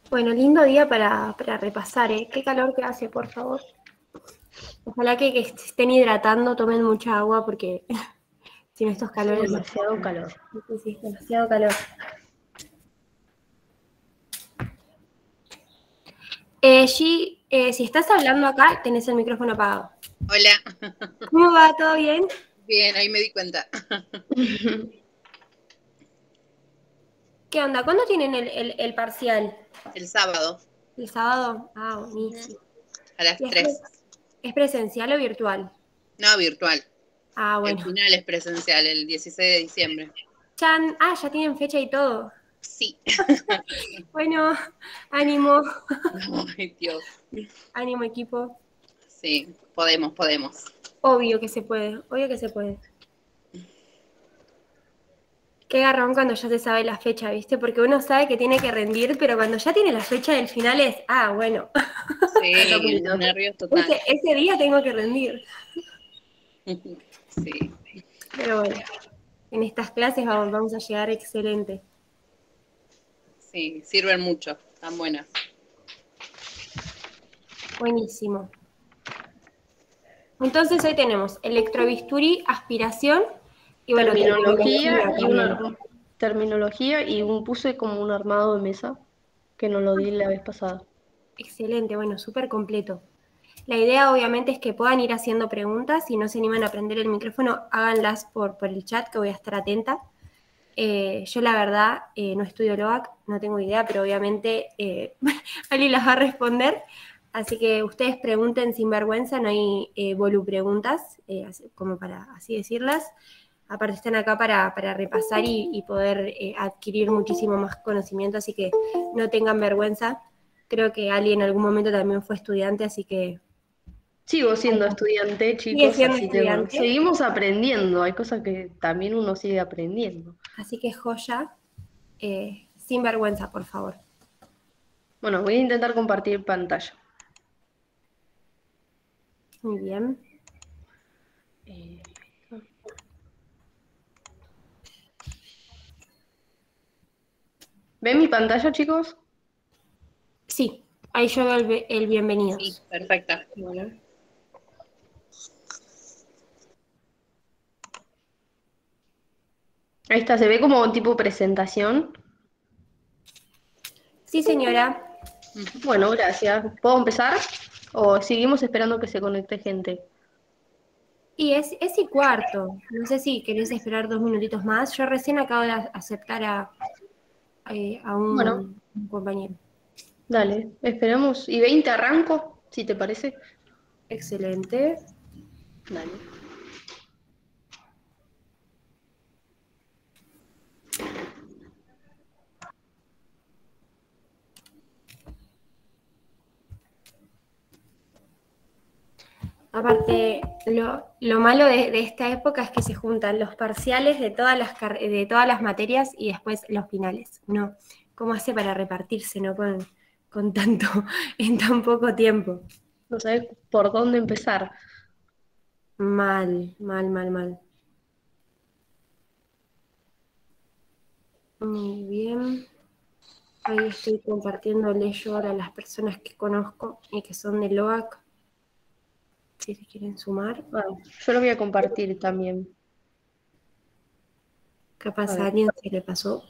Bueno, lindo día para repasar, ¿eh? Qué calor que hace, por favor. Ojalá que se estén hidratando, tomen mucha agua porque si no estos Hace calores... demasiado calor. Sí, demasiado calor. G, si estás hablando acá, tenés el micrófono apagado. Hola. ¿Cómo va? ¿Todo bien? Bien, ahí me di cuenta. ¿Qué onda? ¿Cuándo tienen el parcial? El sábado. ¿El sábado? Ah, buenísimo. A las ¿Y 3. es presencial o virtual? No, virtual. Ah, El bueno. final es presencial, el 16 de diciembre. Chan, ya tienen fecha y todo. Sí. Bueno, ánimo. Ay, Dios. Ánimo, equipo. Sí, podemos. Obvio que se puede, obvio que se puede. Qué garrón cuando ya se sabe la fecha, ¿viste? Porque uno sabe que tiene que rendir, pero cuando ya tiene la fecha del final es, bueno. Sí, los nervios total. Ese día tengo que rendir. Sí. Pero bueno, en estas clases vamos a llegar excelente. Sí, sirven mucho, están buenas. Buenísimo. Entonces hoy tenemos electrobisturí, aspiración y bueno, terminología y puse como un armado de mesa que nos lo di la vez pasada. Excelente, bueno, súper completo. La idea obviamente es que puedan ir haciendo preguntas, si no se animan a prender el micrófono, háganlas por el chat que voy a estar atenta. Yo la verdad no estudio LOAC, no tengo idea, pero obviamente Ali las va a responder, así que ustedes pregunten sin vergüenza, no hay preguntas, como para así decirlas. Aparte están acá para repasar y poder adquirir muchísimo más conocimiento, así que no tengan vergüenza. Creo que Ali en algún momento también fue estudiante, así que... Sigo siendo estudiante, Sigue chicos, siendo así que bueno, estudiante, seguimos aprendiendo. Hay cosas que también uno sigue aprendiendo. así que joya, sin vergüenza, por favor. Bueno, voy a intentar compartir pantalla. Muy bien. ¿Ven mi pantalla, chicos? Sí, ahí yo veo el bienvenidos. Sí, perfecta. Bueno. Ahí está, se ve como tipo presentación. Sí, señora. Bueno, gracias. ¿Puedo empezar? ¿O seguimos esperando que se conecte gente? Y es y cuarto. No sé si querés esperar 2 minutitos más. Yo recién acabo de aceptar a Bueno, un compañero. dale, esperamos. ¿Y 20 arranco? Si te parece. Excelente. Dale. Aparte, lo malo de esta época es que se juntan los parciales de de todas las materias y después los finales. Uno, ¿cómo hace para repartirse, no? Con tanto, en tan poco tiempo. No sabes por dónde empezar. Mal, mal, mal, mal. Muy bien. Ahí estoy compartiéndole yo ahora a las personas que conozco y que son de LOAC, si se quieren sumar. Yo lo voy a compartir también. Capaz A a ver. alguien se le pasó.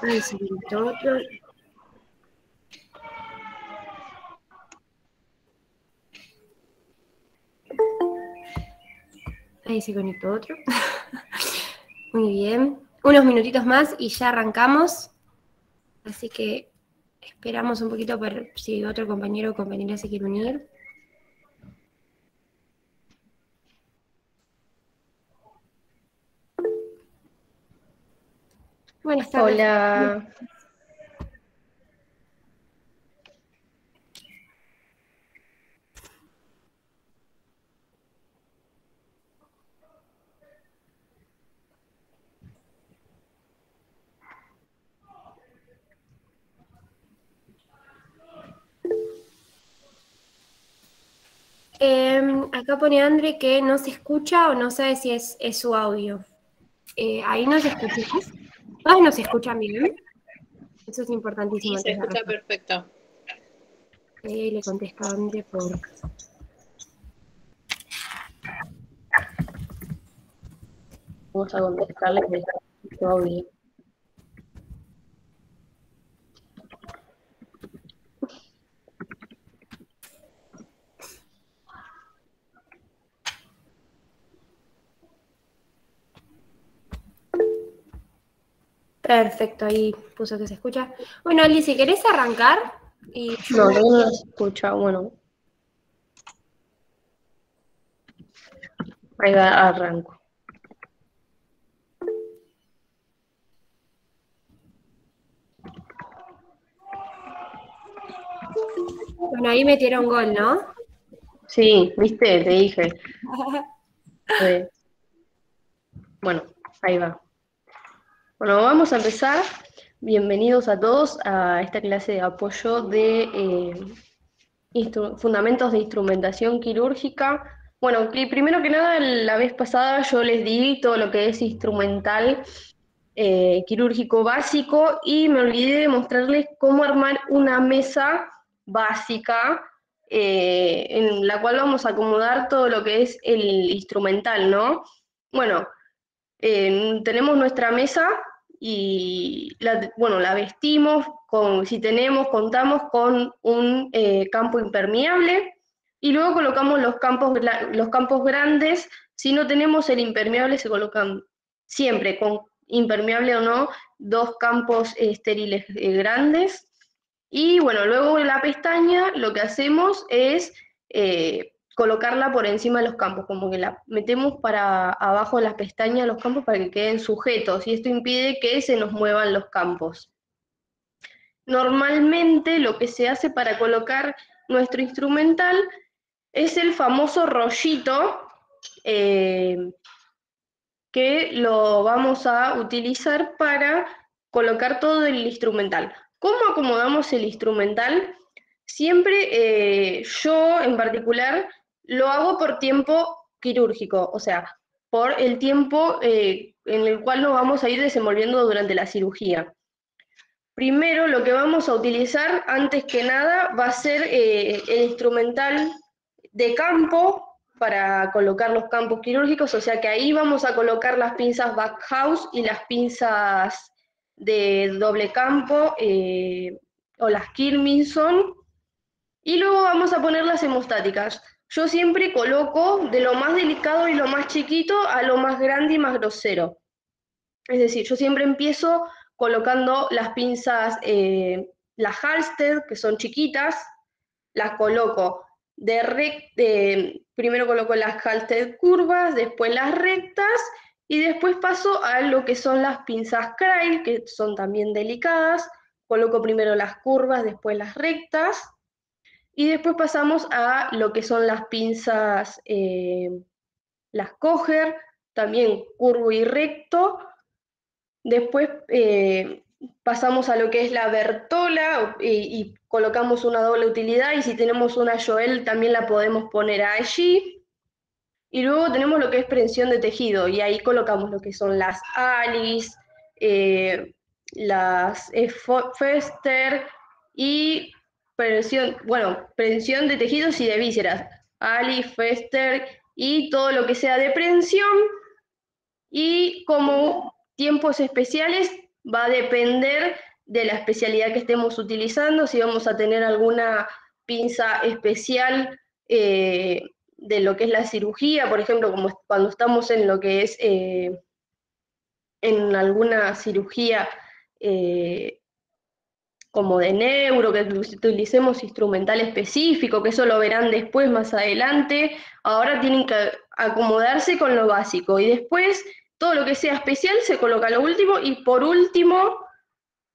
Ay, se gritó otro. Ahí se conectó otro. Muy bien. Unos minutitos más y ya arrancamos. Así que esperamos un poquito por si otro compañero o compañera se quiere unir. Buenas tardes. Hola. Acá pone Andre que no se escucha o no sabe si es su audio. Ahí nos escuchamos. ¿Todos nos escuchan bien? Eso es importantísimo Sí, se antes de escucha arrancar. perfecto. Le contesta Andre por... Vamos a contestarle que está todo bien. Perfecto, ahí puso que se escucha. Bueno, Ali, si querés arrancar. Y No, no se escucha, bueno. Ahí va, arranco. Bueno, ahí metieron gol, ¿no? Sí, viste, te dije. Bueno, ahí va. Bueno, vamos a empezar. Bienvenidos a todos a esta clase de apoyo de fundamentos de instrumentación quirúrgica. Bueno, primero que nada, la vez pasada yo les di todo lo que es instrumental quirúrgico básico y me olvidé de mostrarles cómo armar una mesa básica en la cual vamos a acomodar todo lo que es el instrumental, ¿no? Bueno, tenemos nuestra mesa y la vestimos, si contamos con un campo impermeable y luego colocamos los campos grandes. Si no tenemos el impermeable, se colocan siempre, con impermeable o no, 2 campos estériles grandes. Y bueno, luego la pestaña lo que hacemos es colocarla por encima de los campos, como que la metemos para abajo de las pestañas de los campos para que queden sujetos, y esto impide que se nos muevan los campos. Normalmente lo que se hace para colocar nuestro instrumental es el famoso rollito que lo vamos a utilizar para colocar todo el instrumental. ¿Cómo acomodamos el instrumental? Siempre yo en particular lo hago por tiempo quirúrgico, o sea, por el tiempo en el cual nos vamos a ir desenvolviendo durante la cirugía. Primero lo que vamos a utilizar, antes que nada, va a ser el instrumental de campo para colocar los campos quirúrgicos, o sea que ahí vamos a colocar las pinzas Backhouse y las pinzas de doble campo o las Kirminson, y luego vamos a poner las hemostáticas. Yo siempre coloco de lo más delicado y lo más chiquito a lo más grande y más grosero. Es decir, yo siempre empiezo colocando las pinzas, las Halsted, que son chiquitas, las coloco primero coloco las Halsted curvas, después las rectas, y después paso a lo que son las pinzas Crail, que son también delicadas. Coloco primero las curvas, después las rectas, y después pasamos a lo que son las pinzas, las Koger, también curvo y recto. Después pasamos a lo que es la Bertola y colocamos una doble utilidad, y si tenemos una Joel también la podemos poner allí. Y luego tenemos lo que es prensión de tejido, y ahí colocamos lo que son las Alice, las Fester y prensión de tejidos y de vísceras, Alice, Fester y todo lo que sea de prensión. Y como tiempos especiales va a depender de la especialidad que estemos utilizando, si vamos a tener alguna pinza especial de lo que es la cirugía, por ejemplo, como cuando estamos en lo que es en alguna cirugía como de neuro, que utilicemos instrumental específico, que eso lo verán después, más adelante. Ahora tienen que acomodarse con lo básico, y después todo lo que sea especial se coloca lo último, y por último,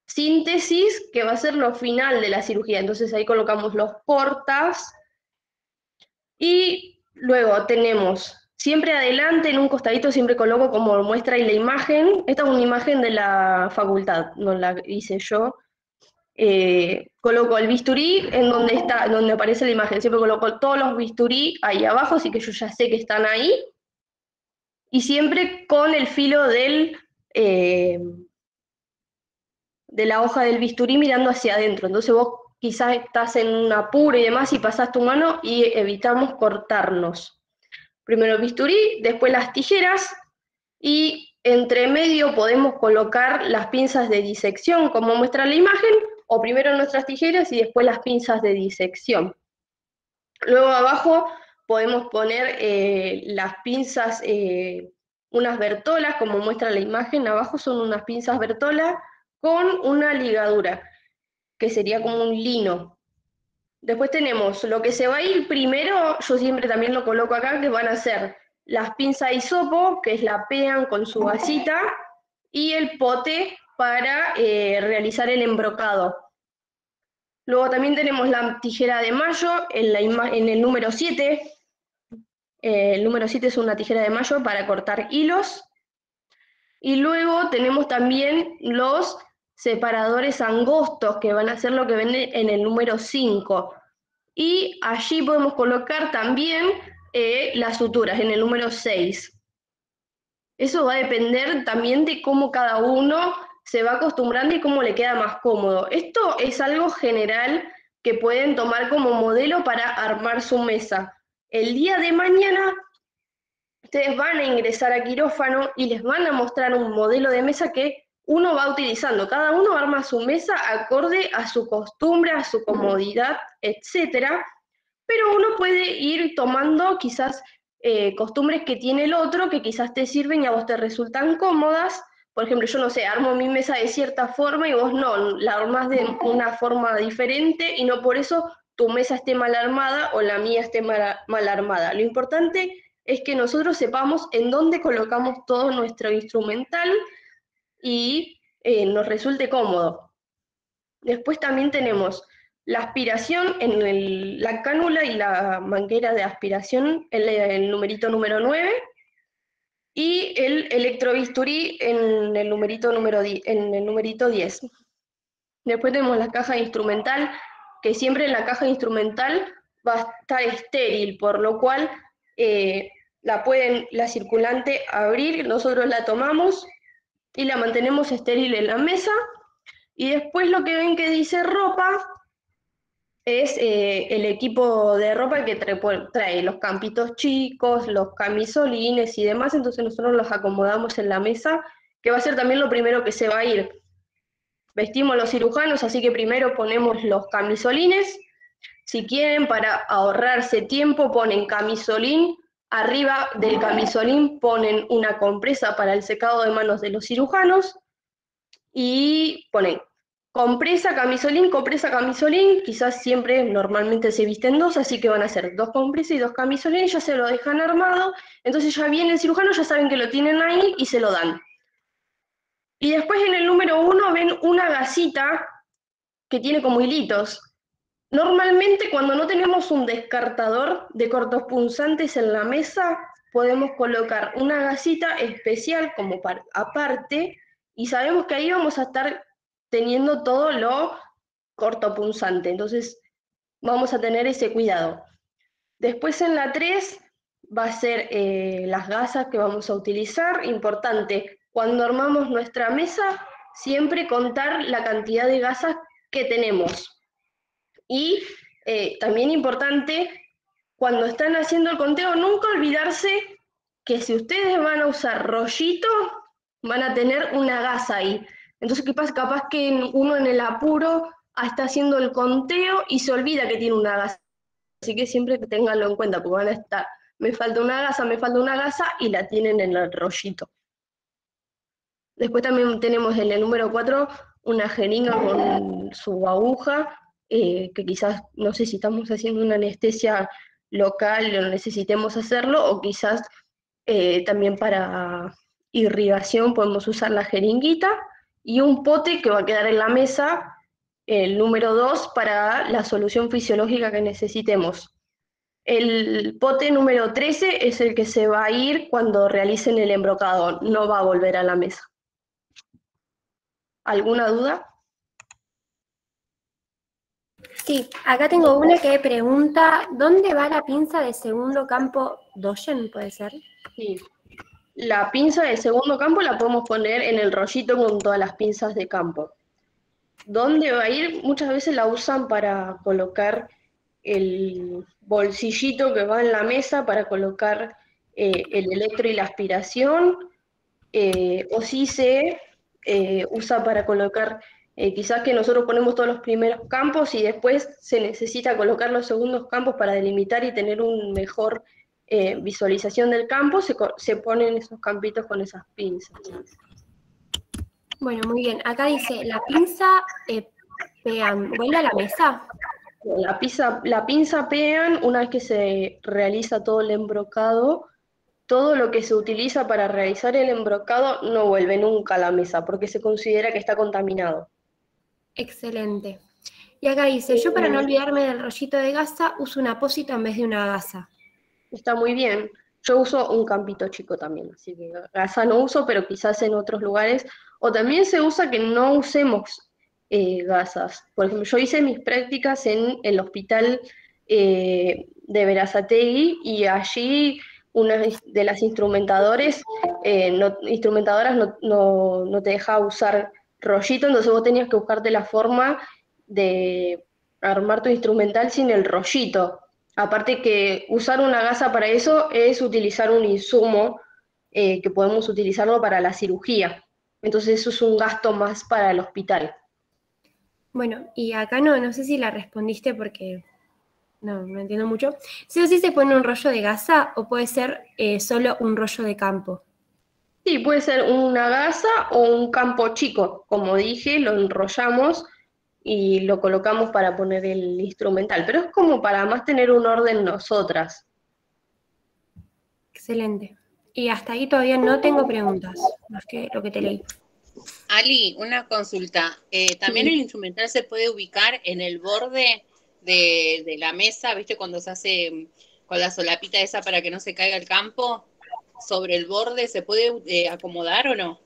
síntesis, que va a ser lo final de la cirugía. Entonces ahí colocamos los portas, y luego tenemos, siempre adelante, en un costadito, siempre coloco como muestra y la imagen. Esta es una imagen de la facultad, no la hice yo. Coloco el bisturí en donde está, en donde aparece la imagen. Siempre coloco todos los bisturí ahí abajo, así que yo ya sé que están ahí. Y siempre con el filo de la hoja del bisturí mirando hacia adentro. Entonces vos quizás estás en un apuro y demás y pasás tu mano y evitamos cortarnos. Primero el bisturí, después las tijeras, y entre medio podemos colocar las pinzas de disección, como muestra la imagen, o primero nuestras tijeras y después las pinzas de disección. Luego abajo podemos poner las pinzas, unas bertolas, como muestra la imagen. Abajo son unas pinzas bertolas con una ligadura, que sería como un lino. Después tenemos lo que se va a ir primero, yo siempre también lo coloco acá, que van a ser las pinzas hisopo, que es la pean con su vasita, y el pote para realizar el embrocado. Luego también tenemos la tijera de mayo en el número 7. El número 7 es una tijera de mayo para cortar hilos. Y luego tenemos también los separadores angostos, que van a ser lo que venden en el número 5. Y allí podemos colocar también las suturas en el número 6. Eso va a depender también de cómo cada uno se va acostumbrando y cómo le queda más cómodo. Esto es algo general que pueden tomar como modelo para armar su mesa. El día de mañana ustedes van a ingresar a quirófano y les van a mostrar un modelo de mesa que uno va utilizando. Cada uno arma su mesa acorde a su costumbre, a su comodidad, etcétera. Pero uno puede ir tomando quizás costumbres que tiene el otro, que quizás te sirven y a vos te resultan cómodas. Por ejemplo, yo no sé, armo mi mesa de cierta forma y vos no, la armás de una forma diferente, y no por eso tu mesa esté mal armada o la mía esté mal armada. Lo importante es que nosotros sepamos en dónde colocamos todo nuestro instrumental y nos resulte cómodo. Después también tenemos la aspiración en la cánula y la manguera de aspiración, el numerito número 9, y el electrobisturí en el numerito en el numerito 10. Después tenemos la caja instrumental, que siempre en la caja instrumental va a estar estéril, por lo cual la circulante, abrir, nosotros la tomamos y la mantenemos estéril en la mesa. Y después lo que ven que dice ropa es el equipo de ropa que trae los campitos chicos, los camisolines y demás. Entonces nosotros los acomodamos en la mesa, que va a ser también lo primero que se va a ir. Vestimos los cirujanos, así que primero ponemos los camisolines. Si quieren, para ahorrarse tiempo, ponen camisolín. Arriba del camisolín ponen una compresa para el secado de manos de los cirujanos. Y ponen compresa, camisolín. Quizás siempre, normalmente se visten dos, así que van a ser 2 compresas y 2 camisolines, ya se lo dejan armado. Entonces ya viene el cirujano, ya saben que lo tienen ahí y se lo dan. Y después en el número 1 ven una gasita que tiene como hilitos. Normalmente cuando no tenemos un descartador de cortos punzantes en la mesa, podemos colocar una gasita especial como aparte, y sabemos que ahí vamos a estar teniendo todo lo cortopunzante. Entonces vamos a tener ese cuidado. Después en la 3 va a ser las gasas que vamos a utilizar. Importante, cuando armamos nuestra mesa, siempre contar la cantidad de gasas que tenemos. Y también importante, cuando están haciendo el conteo, nunca olvidarse que si ustedes van a usar rollito, van a tener una gasa ahí. Entonces, ¿qué pasa? Capaz que uno en el apuro está haciendo el conteo y se olvida que tiene una gasa. Así que siempre ténganlo en cuenta, porque van a estar, me falta una gasa, y la tienen en el rollito. Después también tenemos en el número 4 una jeringa con su aguja, que quizás, no sé si estamos haciendo una anestesia local o necesitemos hacerlo, o quizás también para irrigación podemos usar la jeringuita, y un pote que va a quedar en la mesa, el número 2, para la solución fisiológica que necesitemos. El pote número 13 es el que se va a ir cuando realicen el embrocado, no va a volver a la mesa. ¿Alguna duda? Sí, acá tengo una que pregunta, ¿dónde va la pinza de segundo campo Doyen, puede ser? Sí. La pinza del segundo campo la podemos poner en el rollito con todas las pinzas de campo. ¿Dónde va a ir? Muchas veces la usan para colocar el bolsillito que va en la mesa, para colocar el electro y la aspiración, o si se usa para colocar, quizás que nosotros ponemos todos los primeros campos y después se necesita colocar los segundos campos para delimitar y tener un mejor visualización del campo, se ponen esos campitos con esas pinzas. Bueno, muy bien. Acá dice, la pinza ¿vuelve a la mesa? La pinza pegan una vez que se realiza todo el embrocado. Todo lo que se utiliza para realizar el embrocado no vuelve nunca a la mesa porque se considera que está contaminado. Excelente. Y acá dice, yo para no olvidarme del rollito de gasa uso un apósito en vez de una gasa. Está muy bien. Yo uso un campito chico también, así que gasa no uso, pero quizás en otros lugares. O también se usa que no usemos gasas. Por ejemplo, yo hice mis prácticas en el hospital de Berazategui, y allí una de las instrumentadoras no te dejaba usar rollito, entonces vos tenías que buscarte la forma de armar tu instrumental sin el rollito. Aparte que usar una gasa para eso es utilizar un insumo que podemos utilizarlo para la cirugía. Entonces eso es un gasto más para el hospital. Bueno, y acá no sé si la respondiste porque no entiendo mucho. ¿Sí o sí se pone un rollo de gasa o puede ser solo un rollo de campo? Sí, puede ser una gasa o un campo chico. Como dije, lo enrollamos y lo colocamos para poner el instrumental, pero es como para más tener un orden nosotras. Excelente. Y hasta ahí todavía no tengo preguntas, más que lo que te leí. Ali, una consulta. ¿También el instrumental se puede ubicar en el borde de la mesa, viste, cuando se hace con la solapita esa para que no se caiga el campo? ¿Sobre el borde se puede acomodar o no?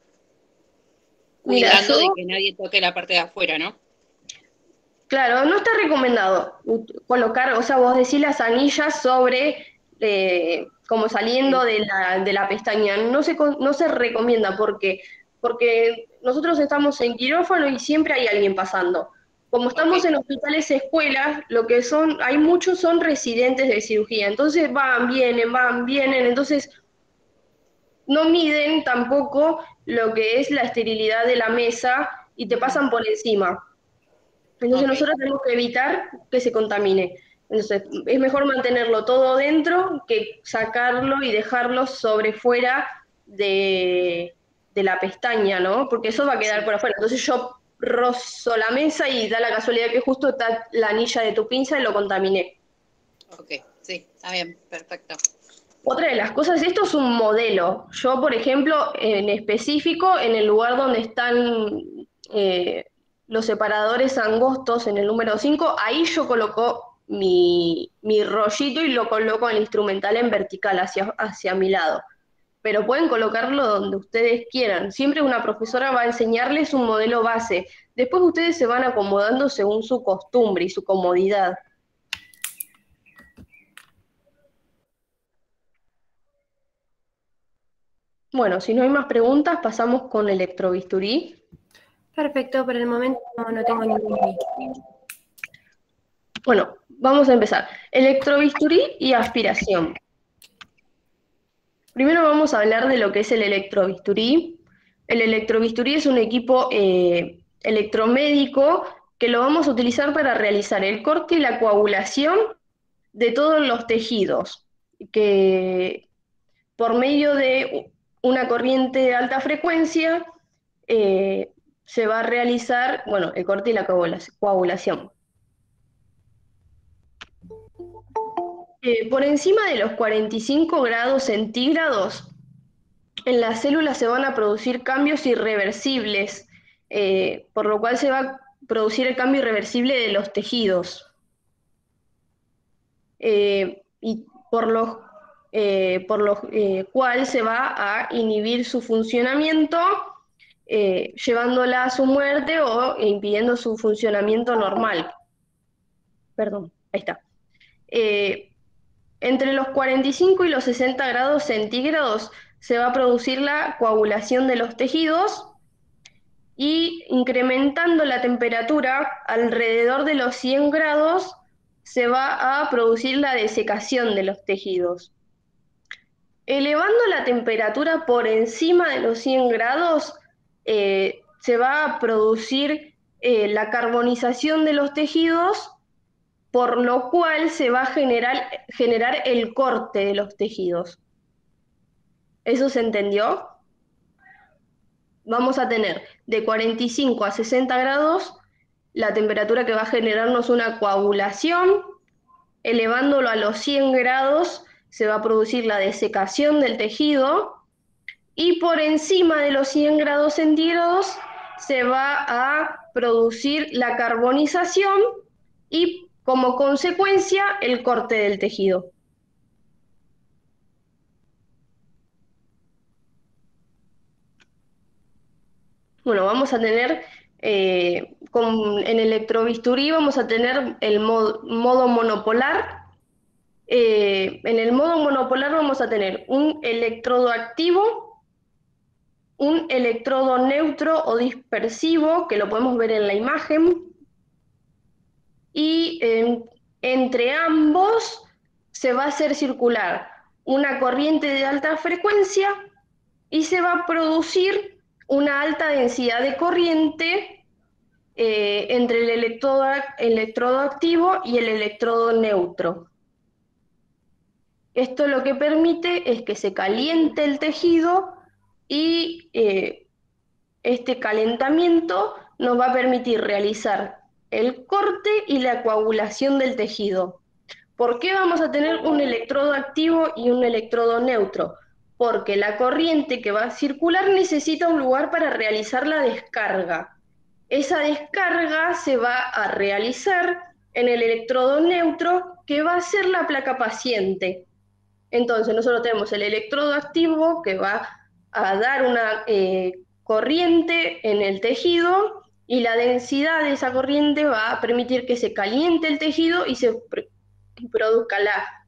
Cuidando de que nadie toque la parte de afuera, ¿no? Claro, no está recomendado colocar, o sea, vos decís las anillas sobre, como saliendo de la pestaña. No se recomienda porque nosotros estamos en quirófano y siempre hay alguien pasando. Como estamos en hospitales, escuelas, hay muchos son residentes de cirugía, entonces van, vienen, entonces no miden tampoco lo que es la esterilidad de la mesa y te pasan por encima. Entonces nosotros tenemos que evitar que se contamine. Entonces es mejor mantenerlo todo dentro que sacarlo y dejarlo sobre fuera de la pestaña, ¿no? Porque eso va a quedar por afuera. Entonces yo rozo la mesa y da la casualidad que justo está la anilla de tu pinza y lo contaminé. Ok, sí, está bien, perfecto. Otra de las cosas, esto es un modelo. Yo, por ejemplo, en específico, en el lugar donde están los separadores angostos, en el número 5, ahí yo coloco mi rollito y lo coloco en el instrumental en vertical hacia mi lado. Pero pueden colocarlo donde ustedes quieran. Siempre una profesora va a enseñarles un modelo base. Después ustedes se van acomodando según su costumbre y su comodidad. Bueno, si no hay más preguntas, pasamos con electrobisturí. Perfecto, por el momento no tengo ningún link. Bueno, vamos a empezar. Electrobisturí y aspiración. Primero vamos a hablar de lo que es el electrobisturí. El electrobisturí es un equipo electromédico que lo vamos a utilizar para realizar el corte y la coagulación de todos los tejidos, que por medio de una corriente de alta frecuencia se va a realizar, bueno, el corte y la coagulación. Por encima de los 45 grados centígrados, en las células se van a producir cambios irreversibles, por lo cual se va a producir el cambio irreversible de los tejidos. Y por lo cual se va a inhibir su funcionamiento, llevándola a su muerte o impidiendo su funcionamiento normal. Perdón, ahí está. Entre los 45 y los 60 grados centígrados se va a producir la coagulación de los tejidos, y incrementando la temperatura alrededor de los 100 grados se va a producir la desecación de los tejidos. Elevando la temperatura por encima de los 100 grados, se va a producir la carbonización de los tejidos, por lo cual se va a generar el corte de los tejidos. ¿Eso se entendió? Vamos a tener de 45 a 60 grados la temperatura que va a generarnos una coagulación. Elevándolo a los 100 grados se va a producir la desecación del tejido, y por encima de los 100 grados centígrados se va a producir la carbonización y como consecuencia el corte del tejido. Bueno, vamos a tener, en electrobisturí vamos a tener el modo monopolar. En el modo monopolar vamos a tener un electrodo activo, un electrodo neutro o dispersivo, que lo podemos ver en la imagen, y entre ambos se va a hacer circular una corriente de alta frecuencia y se va a producir una alta densidad de corriente entre el electrodo activo y el electrodo neutro. Esto lo que permite es que se caliente el tejido, y este calentamiento nos va a permitir realizar el corte y la coagulación del tejido. ¿Por qué vamos a tener un electrodo activo y un electrodo neutro? Porque la corriente que va a circular necesita un lugar para realizar la descarga. Esa descarga se va a realizar en el electrodo neutro, que va a ser la placa paciente. Entonces nosotros tenemos el electrodo activo que va a dar una corriente en el tejido, y la densidad de esa corriente va a permitir que se caliente el tejido y se produzca la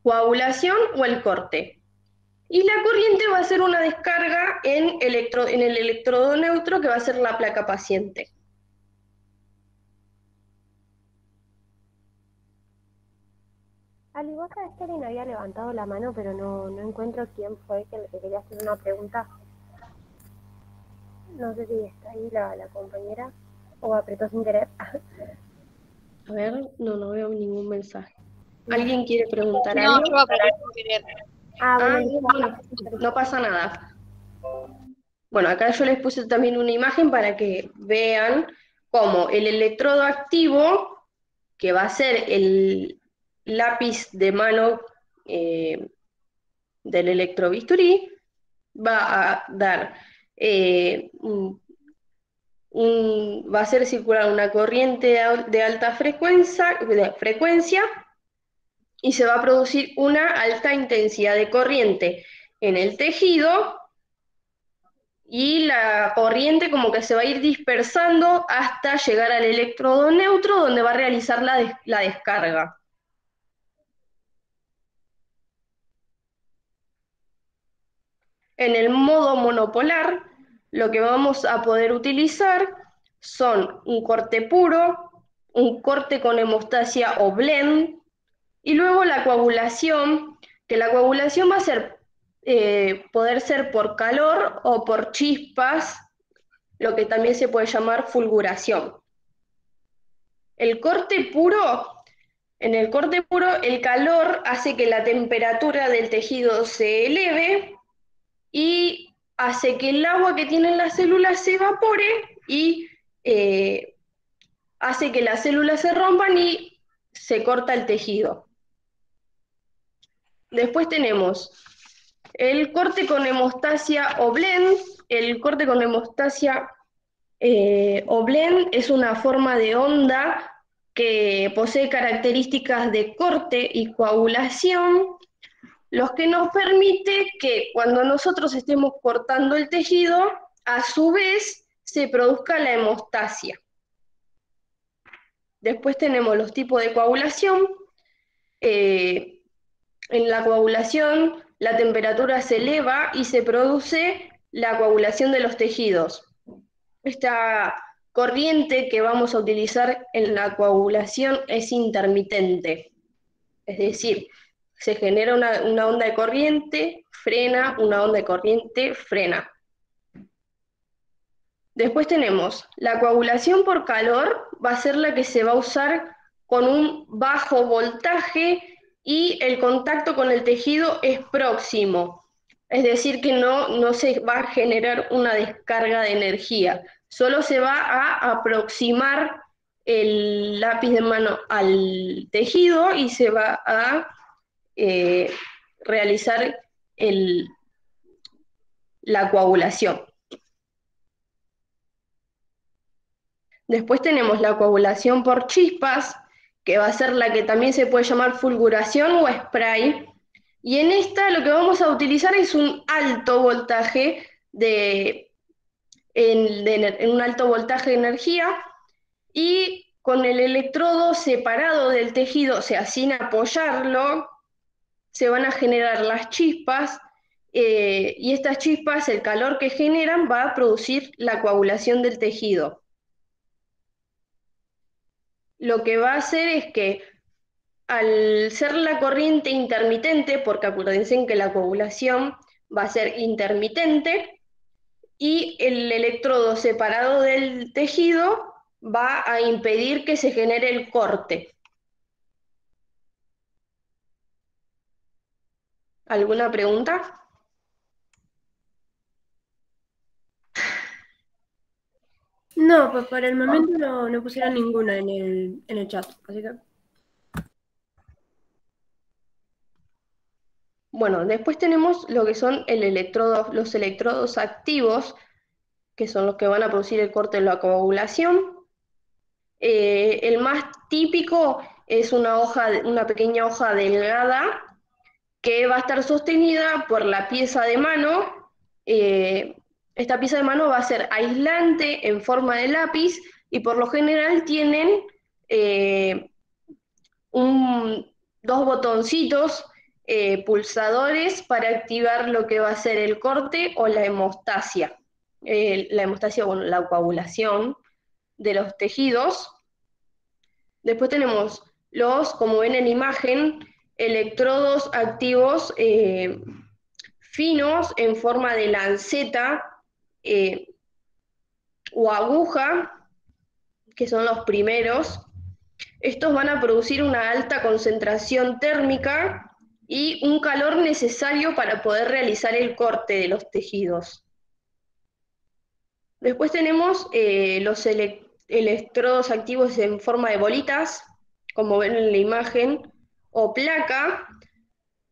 coagulación o el corte. Y la corriente va a ser una descarga en el electrodo neutro, que va a ser la placa paciente. Ali, vos sabés que alguien había levantado la mano, pero no encuentro quién fue que quería hacer una pregunta. No sé si está ahí la compañera o apretó sin querer. A ver, no veo ningún mensaje. ¿Alguien quiere preguntar No, algo? yo apreté sin querer. Bueno, no pasa nada. Bueno, acá yo les puse también una imagen para que vean cómo el electrodo activo, que va a ser el lápiz de mano del electrobisturí, va a dar va a hacer circular una corriente de alta frecuencia, y se va a producir una alta intensidad de corriente en el tejido, y la corriente como que se va a ir dispersando hasta llegar al electrodo neutro, donde va a realizar la descarga. En el modo monopolar, lo que vamos a poder utilizar son un corte puro, un corte con hemostasia o blend, y luego la coagulación, que la coagulación va a ser, poder ser por calor o por chispas, lo que también se puede llamar fulguración. El corte puro En el corte puro, el calor hace que la temperatura del tejido se eleve y hace que el agua que tienen las células se evapore y hace que las células se rompan y se corta el tejido. Después tenemos el corte con hemostasia o blend. El corte con hemostasia o blend es una forma de onda que posee características de corte y coagulación, lo que nos permite que cuando nosotros estemos cortando el tejido, a su vez se produzca la hemostasia. Después tenemos los tipos de coagulación. En la coagulación, la temperatura se eleva y se produce la coagulación de los tejidos. Esta corriente que vamos a utilizar en la coagulación es intermitente, es decir, se genera una onda de corriente, frena, una onda de corriente, frena. Después tenemos la coagulación por calor, va a ser la que se va a usar con un bajo voltaje y el contacto con el tejido es próximo, es decir, que no se va a generar una descarga de energía, solo se va a aproximar el lápiz de mano al tejido y se va a realizar la coagulación. Después tenemos la coagulación por chispas, que va a ser la que también se puede llamar fulguración o spray. Y en esta lo que vamos a utilizar es un alto voltaje en un alto voltaje de energía y con el electrodo separado del tejido, o sea, sin apoyarlo, se van a generar las chispas y estas chispas, el calor que generan va a producir la coagulación del tejido. Lo que va a hacer es que al ser la corriente intermitente, porque acuérdense que la coagulación va a ser intermitente, y el electrodo separado del tejido va a impedir que se genere el corte. ¿Alguna pregunta? No, pues por el momento no pusieron ninguna en el chat, así que... Bueno, después tenemos lo que son los electrodos activos, que son los que van a producir el corte de la coagulación. El más típico es una pequeña hoja delgada que va a estar sostenida por la pieza de mano. Esta pieza de mano va a ser aislante en forma de lápiz y por lo general tienen dos botoncitos pulsadores para activar lo que va a ser el corte o la hemostasia. La hemostasia, bueno, la coagulación de los tejidos. Después tenemos como ven en imagen, electrodos activos finos en forma de lanceta o aguja, que son los primeros. Estos van a producir una alta concentración térmica y un calor necesario para poder realizar el corte de los tejidos. Después tenemos los electrodos activos en forma de bolitas, como ven en la imagen, o placa,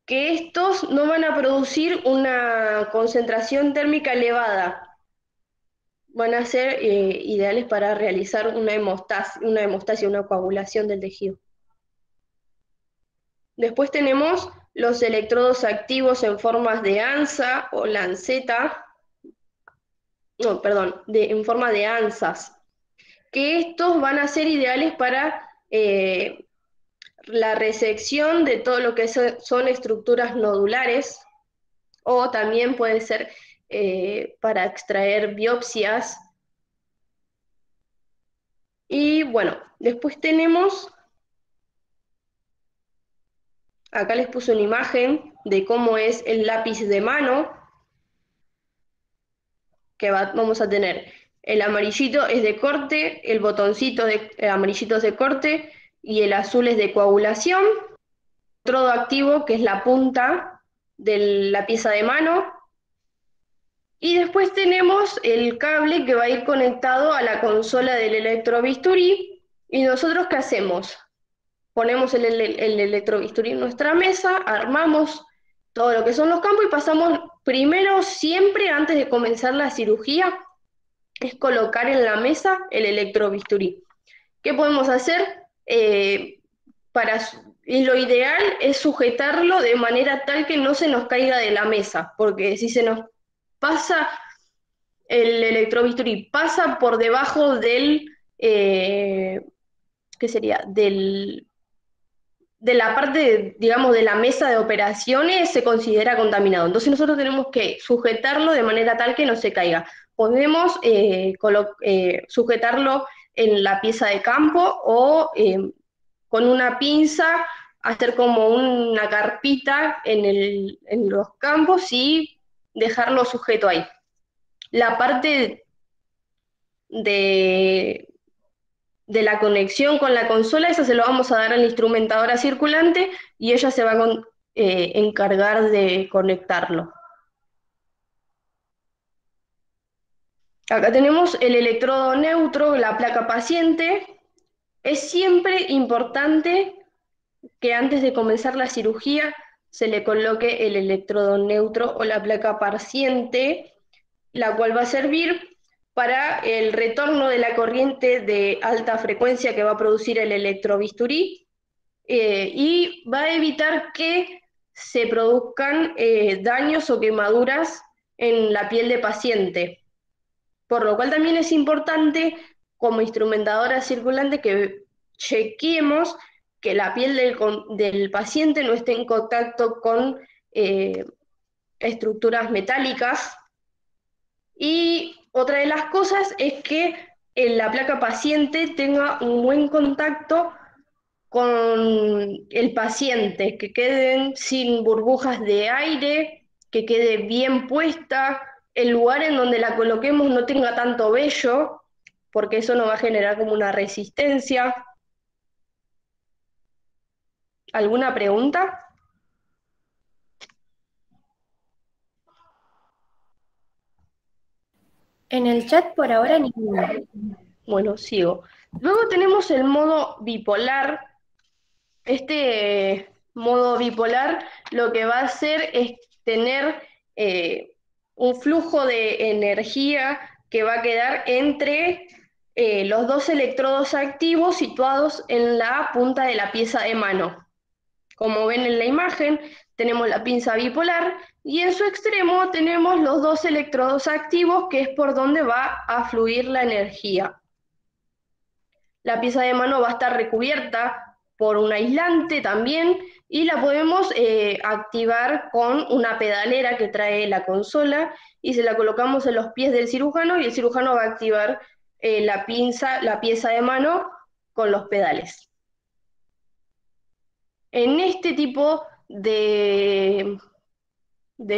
que estos no van a producir una concentración térmica elevada. Van a ser ideales para realizar una hemostasia, una coagulación del tejido. Después tenemos los electrodos activos en formas de anza o lanceta, en forma de anzas, que estos van a ser ideales para la resección de todo lo que son estructuras nodulares, o también puede ser para extraer biopsias. Y bueno, después tenemos, acá les puse una imagen de cómo es el lápiz de mano, que vamos a tener. El amarillito es de corte, el botoncito amarillito es de corte, y el azul es de coagulación. Electrodo activo, que es la punta de la pieza de mano. Y después tenemos el cable que va a ir conectado a la consola del electrobisturí. ¿Y nosotros qué hacemos? Ponemos el electrobisturí en nuestra mesa, armamos todo lo que son los campos y pasamos primero, siempre antes de comenzar la cirugía, es colocar en la mesa el electrobisturí. ¿Qué podemos hacer? Y lo ideal es sujetarlo de manera tal que no se nos caiga de la mesa, porque si se nos pasa el electrobisturí, pasa por debajo del, ¿qué sería? De la parte, digamos, de la mesa de operaciones, se considera contaminado. Entonces nosotros tenemos que sujetarlo de manera tal que no se caiga. Podemos sujetarlo en la pieza de campo o con una pinza hacer como una carpita en los campos y dejarlo sujeto ahí. La parte de la conexión con la consola, esa se lo vamos a dar a la instrumentadora circulante y ella se va a encargar de conectarlo. Acá tenemos el electrodo neutro, la placa paciente. Es siempre importante que antes de comenzar la cirugía se le coloque el electrodo neutro o la placa paciente, la cual va a servir para el retorno de la corriente de alta frecuencia que va a producir el electrobisturí y va a evitar que se produzcan daños o quemaduras en la piel de paciente. Por lo cual también es importante, como instrumentadora circulante, que chequeemos que la piel del paciente no esté en contacto con estructuras metálicas. Y otra de las cosas es que la placa paciente tenga un buen contacto con el paciente, que queden sin burbujas de aire, que quede bien puesta, el lugar en donde la coloquemos no tenga tanto vello, porque eso nos va a generar como una resistencia. ¿Alguna pregunta? En el chat por ahora ninguna. Bueno, sigo. Luego tenemos el modo bipolar. Este modo bipolar lo que va a hacer es tener un flujo de energía que va a quedar entre los dos electrodos activos situados en la punta de la pieza de mano. Como ven en la imagen, tenemos la pinza bipolar y en su extremo tenemos los dos electrodos activos, que es por donde va a fluir la energía. La pieza de mano va a estar recubierta por un aislante también y la podemos activar con una pedalera que trae la consola y se la colocamos en los pies del cirujano y el cirujano va a activar la pieza de mano con los pedales. En este tipo de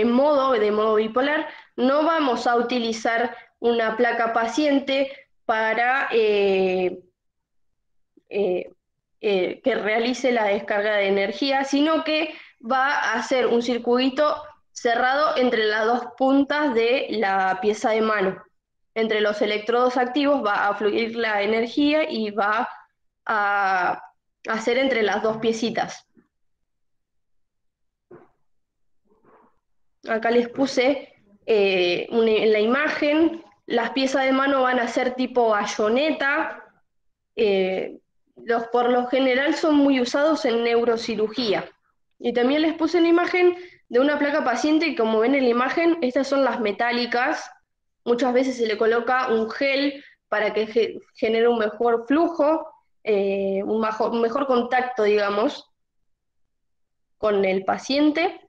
modo bipolar, no vamos a utilizar una placa paciente para que realice la descarga de energía, sino que va a hacer un circuito cerrado entre las dos puntas de la pieza de mano. Entre los electrodos activos va a fluir la energía y va a hacer entre las dos piecitas. Acá les puse en la imagen, las piezas de mano van a ser tipo bayoneta, por lo general son muy usados en neurocirugía. Y también les puse una imagen de una placa paciente y como ven en la imagen, estas son las metálicas. Muchas veces se le coloca un gel para que genere un mejor flujo, un mejor contacto, digamos, con el paciente.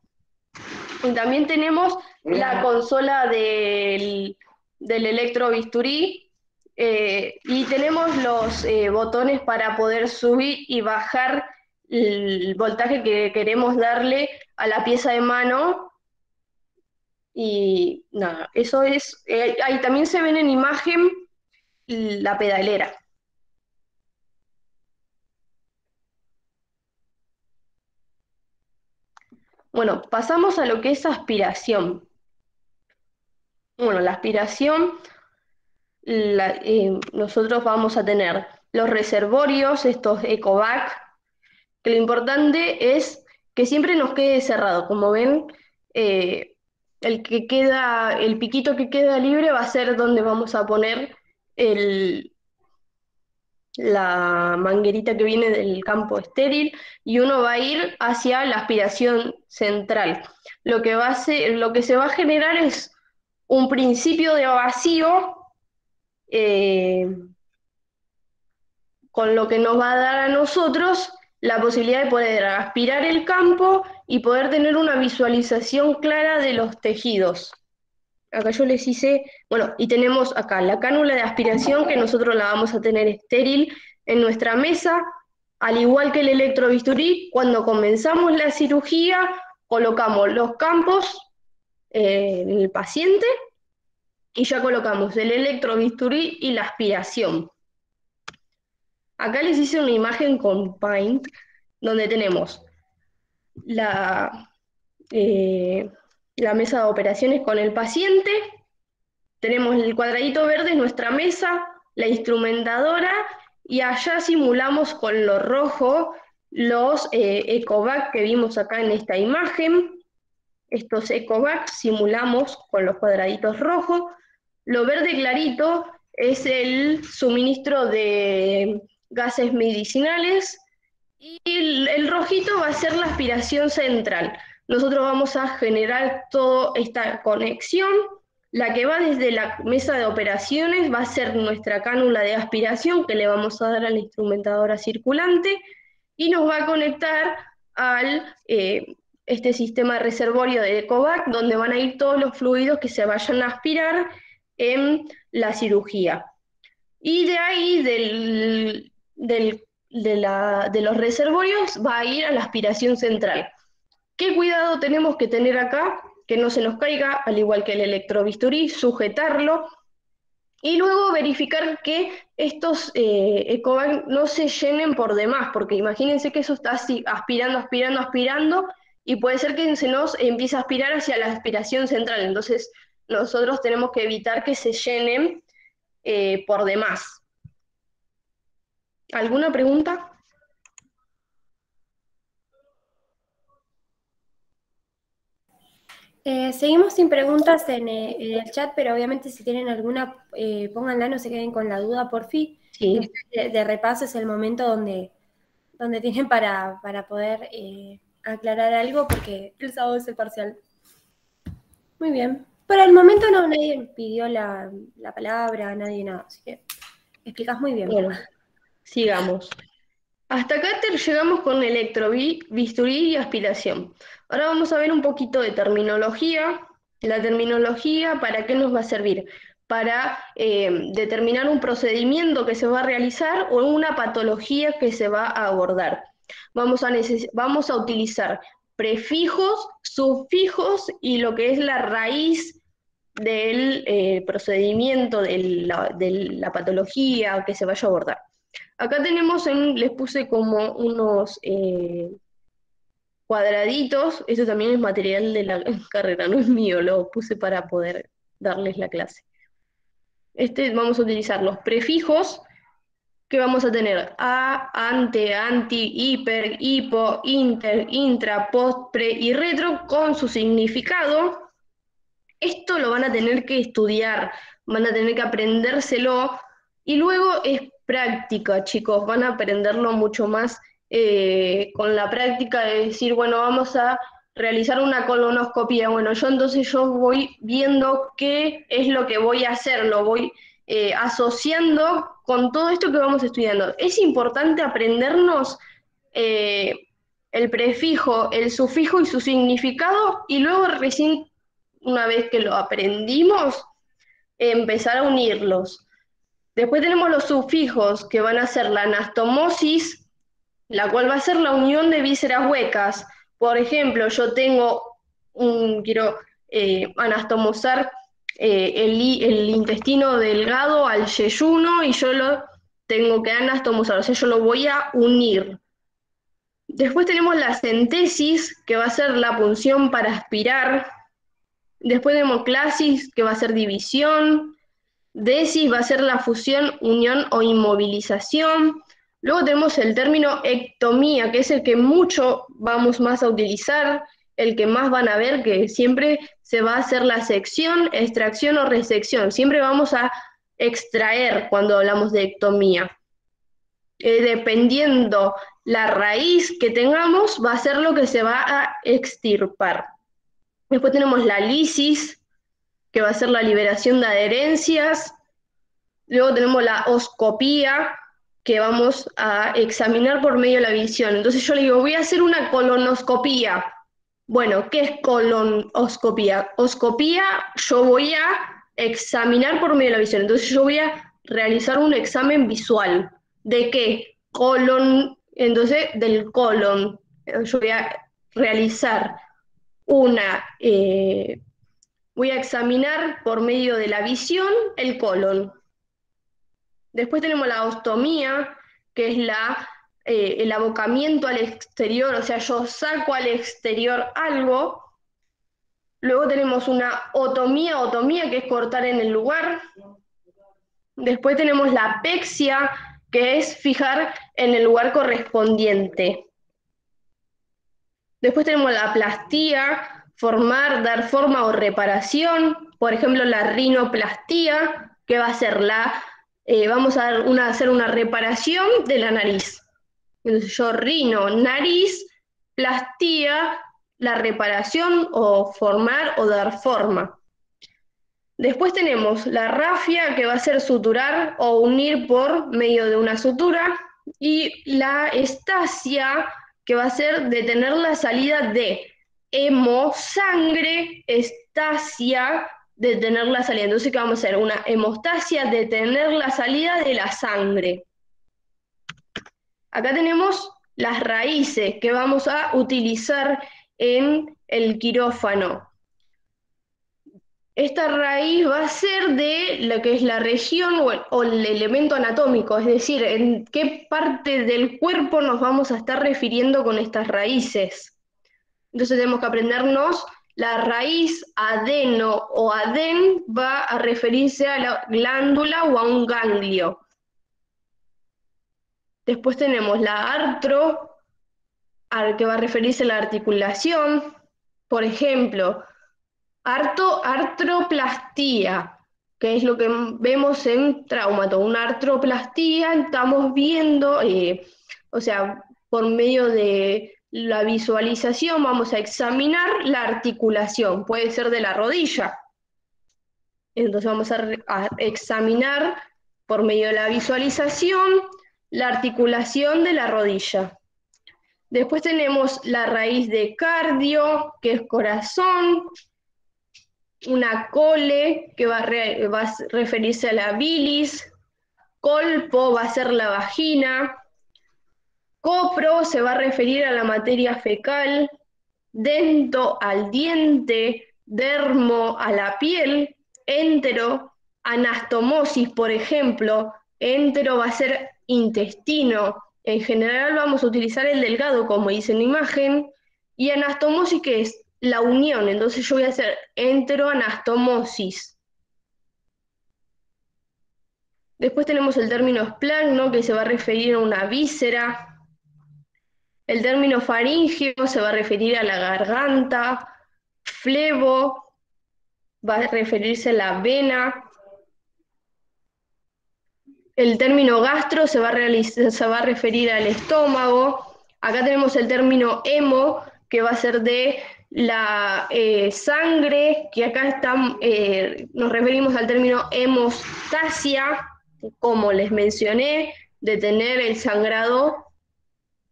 Y también tenemos la consola del electrobisturí y tenemos los botones para poder subir y bajar el voltaje que queremos darle a la pieza de mano. Y nada, eso es. Ahí también se ven en imagen la pedalera. Bueno, pasamos a lo que es aspiración. Bueno, la aspiración, nosotros vamos a tener los reservorios, estos ECOVAC, que lo importante es que siempre nos quede cerrado. Como ven, el piquito que queda libre va a ser donde vamos a poner la manguerita que viene del campo estéril, y uno va a ir hacia la aspiración central. Lo que se va a generar es un principio de vacío, eh, con lo que nos va a dar a nosotros la posibilidad de poder aspirar el campo y poder tener una visualización clara de los tejidos. Acá yo les hice, bueno, y tenemos acá la cánula de aspiración, que nosotros la vamos a tener estéril en nuestra mesa, al igual que el electrobisturí. Cuando comenzamos la cirugía, colocamos los campos en el paciente, y ya colocamos el electrobisturí y la aspiración. Acá les hice una imagen con Paint, donde tenemos la mesa de operaciones con el paciente, tenemos el cuadradito verde en nuestra mesa, la instrumentadora, y allá simulamos con lo rojo los ECOVAC que vimos acá en esta imagen. Estos ECOVAC simulamos con los cuadraditos rojos. Lo verde clarito es el suministro de gases medicinales, y el rojito va a ser la aspiración central. Nosotros vamos a generar toda esta conexión. La que va desde la mesa de operaciones va a ser nuestra cánula de aspiración, que le vamos a dar a la instrumentadora circulante, y nos va a conectar al este sistema reservorio de ECOVAC, donde van a ir todos los fluidos que se vayan a aspirar en la cirugía. Y de ahí, de los reservorios, va a ir a la aspiración central. ¿Qué cuidado tenemos que tener acá? Que no se nos caiga, al igual que el electrobisturí, sujetarlo, y luego verificar que estos ECOVAC no se llenen por demás, porque imagínense que eso está así, aspirando, aspirando, aspirando, y puede ser que se nos empiece a aspirar hacia la aspiración central. Entonces nosotros tenemos que evitar que se llenen por demás. ¿Alguna pregunta? Seguimos sin preguntas en el chat, pero obviamente si tienen alguna, pónganla, no se queden con la duda, por fin. Sí. De repaso es el momento donde tienen para poder aclarar algo, porque el sábado es el parcial. Muy bien. Por el momento no, nadie pidió la palabra, nadie nada, así que explicás muy bien. Bueno, sigamos. Hasta acá llegamos con electrobisturí y aspiración. Ahora vamos a ver un poquito de terminología. La terminología, ¿para qué nos va a servir? Para determinar un procedimiento que se va a realizar o una patología que se va a abordar. Vamos a utilizar prefijos, sufijos y lo que es la raíz del procedimiento, de la patología que se vaya a abordar. Acá tenemos, les puse como unos cuadraditos. Esto también es material de la carrera, no es mío, lo puse para poder darles la clase. Vamos a utilizar los prefijos, que vamos a tener a, ante, anti, hiper, hipo, inter, intra, post, pre y retro, con su significado. Esto lo van a tener que estudiar, van a tener que aprendérselo, y luego es práctica, chicos, van a aprenderlo mucho más con la práctica de decir, bueno, vamos a realizar una colonoscopia. Bueno, entonces yo voy viendo qué es lo que voy a hacer, lo voy asociando con todo esto que vamos estudiando. Es importante aprendernos el prefijo, el sufijo y su significado, y luego recién, una vez que lo aprendimos, empezar a unirlos. Después tenemos los sufijos, que van a ser la anastomosis, la cual va a ser la unión de vísceras huecas. Por ejemplo, yo quiero anastomosar el intestino delgado al yeyuno, y yo lo tengo que anastomosar, o sea, yo lo voy a unir. Después tenemos la centesis, que va a ser la punción para aspirar. Después tenemos clasis, que va a ser división. Desis va a ser la fusión, unión o inmovilización. Luego tenemos el término ectomía, que es el que mucho vamos más a utilizar, el que más van a ver, que siempre se va a hacer la sección, extracción o resección. Siempre vamos a extraer cuando hablamos de ectomía. Dependiendo la raíz que tengamos, va a ser lo que se va a extirpar. Después tenemos la lisis, que va a ser la liberación de adherencias. Luego tenemos la oscopía, que vamos a examinar por medio de la visión. Entonces yo le digo, voy a hacer una colonoscopía. Bueno, ¿qué es colonoscopía? Oscopía, yo voy a examinar por medio de la visión. Entonces yo voy a realizar un examen visual. ¿De qué? Colon, entonces del colon. Yo voy a realizar una... voy a examinar por medio de la visión el colon. Después tenemos la ostomía, que es el abocamiento al exterior, o sea, yo saco al exterior algo. Luego tenemos una otomía, que es cortar en el lugar. Después tenemos la pexia, que es fijar en el lugar correspondiente. Después tenemos la plastía, formar, dar forma o reparación. Por ejemplo, la rinoplastía, que va a ser vamos a hacer una reparación de la nariz. Entonces yo rino, nariz, plastía, la reparación o formar o dar forma. Después tenemos la rafia, que va a ser suturar o unir por medio de una sutura, y la estasia, que va a ser detener la salida de hemosangre, estasia, detener la salida. Entonces, ¿qué vamos a hacer? Una hemostasia, detener la salida de la sangre. Acá tenemos las raíces que vamos a utilizar en el quirófano. Esta raíz va a ser de lo que es la región o el elemento anatómico, es decir, en qué parte del cuerpo nos vamos a estar refiriendo con estas raíces. Entonces tenemos que aprendernos la raíz adeno o adén va a referirse a la glándula o a un ganglio. Después tenemos la artro, que va a referirse a la articulación. Por ejemplo, artroplastía, que es lo que vemos en traumato. Una artroplastía estamos viendo, o sea, por medio de la visualización vamos a examinar la articulación, puede ser de la rodilla. Entonces vamos a examinar por medio de la visualización la articulación de la rodilla. Después tenemos la raíz de cardio, que es corazón. Una cole, que va a referirse a la bilis. Colpo va a ser la vagina. Copro se va a referir a la materia fecal. Dento al diente. Dermo a la piel. Entero, anastomosis, por ejemplo. Entero va a ser intestino. En general vamos a utilizar el delgado, como dice en la imagen. Y anastomosis, que es la unión, entonces yo voy a hacer enteroanastomosis. Después tenemos el término esplagno, que se va a referir a una víscera. El término faríngeo se va a referir a la garganta. Flebo va a referirse a la vena. El término gastro se va a referir al estómago. Acá tenemos el término hemo, que va a ser de la sangre, que acá nos referimos al término hemostasia, como les mencioné, detener el sangrado.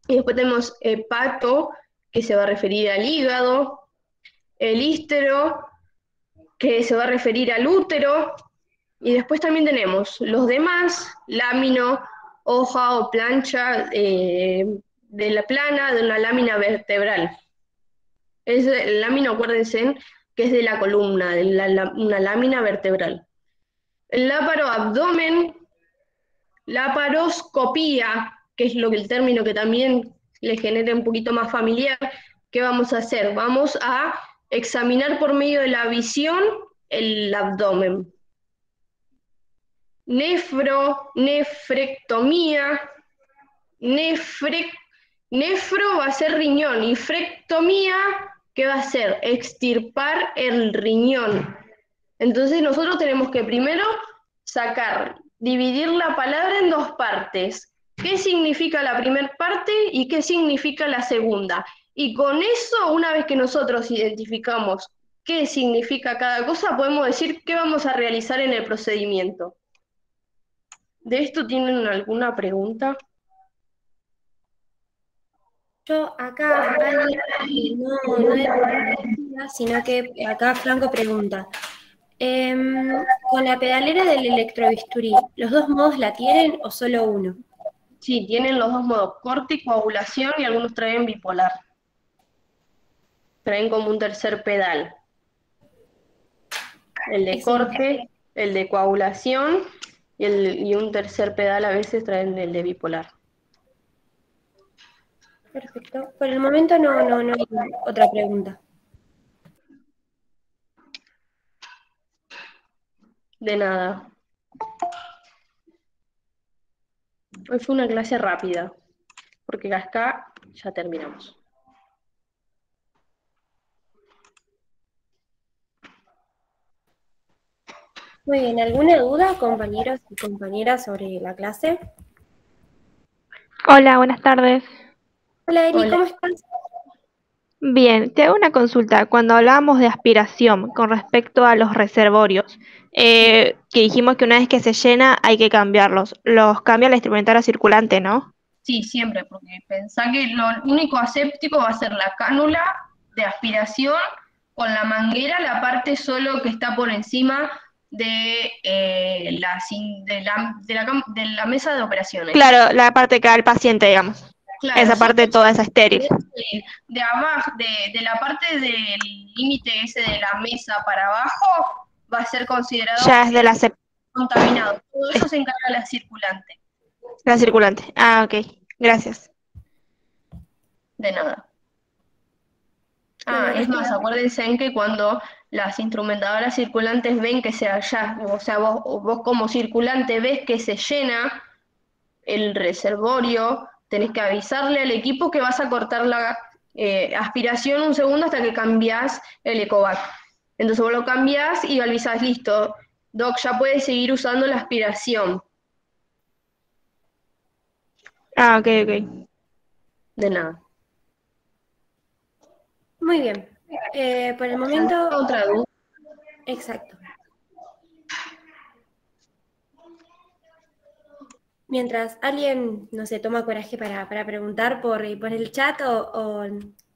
Y después tenemos hepato, que se va a referir al hígado. El ístero, que se va a referir al útero. Y después también tenemos los demás, lámino, hoja o plancha de la plana de una lámina vertebral. El lámina, acuérdense, que es de la columna, de una lámina vertebral. El láparo abdomen, laparoscopía, que es el término que también le genere un poquito más familiar, ¿qué vamos a hacer? Vamos a examinar por medio de la visión el abdomen. Nefrectomía, nefro va a ser riñón y frectomía, ¿qué va a ser? Extirpar el riñón. Entonces nosotros tenemos que primero dividir la palabra en dos partes. ¿Qué significa la primera parte y qué significa la segunda? Y con eso, una vez que nosotros identificamos qué significa cada cosa, podemos decir qué vamos a realizar en el procedimiento. ¿De esto tienen alguna pregunta? Yo acá, Ali, no es sino que acá Franco pregunta. Con la pedalera del electrobisturí, ¿los dos modos la tienen o solo uno? Sí, tienen los dos modos, corte y coagulación, y algunos traen bipolar. Traen como un tercer pedal. El de corte, el de coagulación y un tercer pedal a veces traen el de bipolar. Perfecto. Por el momento no hay otra pregunta. De nada. Hoy fue una clase rápida, porque acá ya terminamos. Muy bien, ¿alguna duda, compañeros y compañeras, sobre la clase? Hola, buenas tardes. Hola, Eri, Hola. ¿cómo estás? Bien, te hago una consulta. Cuando hablábamos de aspiración con respecto a los reservorios, que dijimos que una vez que se llena hay que cambiarlos. Los cambia la instrumental circulante, ¿no? Sí, siempre, porque pensá que lo único aséptico va a ser la cánula de aspiración con la manguera, la parte solo que está por encima de, de la mesa de operaciones. Claro, la parte que da el paciente, digamos. Claro, Esa parte toda esa estéril. de abajo, de la parte del límite ese de la mesa para abajo, va a ser considerado Ya es de la, contaminado. Todo eso se encarga la circulante. la circulante. Ah, ok. Gracias. De nada. Es más, acuérdense en que cuando las instrumentadoras circulantes ven que o sea, vos como circulante ves que se llena el reservorio, tenés que avisarle al equipo que vas a cortar la aspiración un segundo hasta que cambiás el Ecovac. Entonces vos lo cambiás y avisás, listo, Doc, ya puedes seguir usando la aspiración. Ah, ok, ok. De nada. Muy bien. Por el momento... ¿Otra duda? Exacto. Mientras alguien, no sé, toma coraje para preguntar por el chat o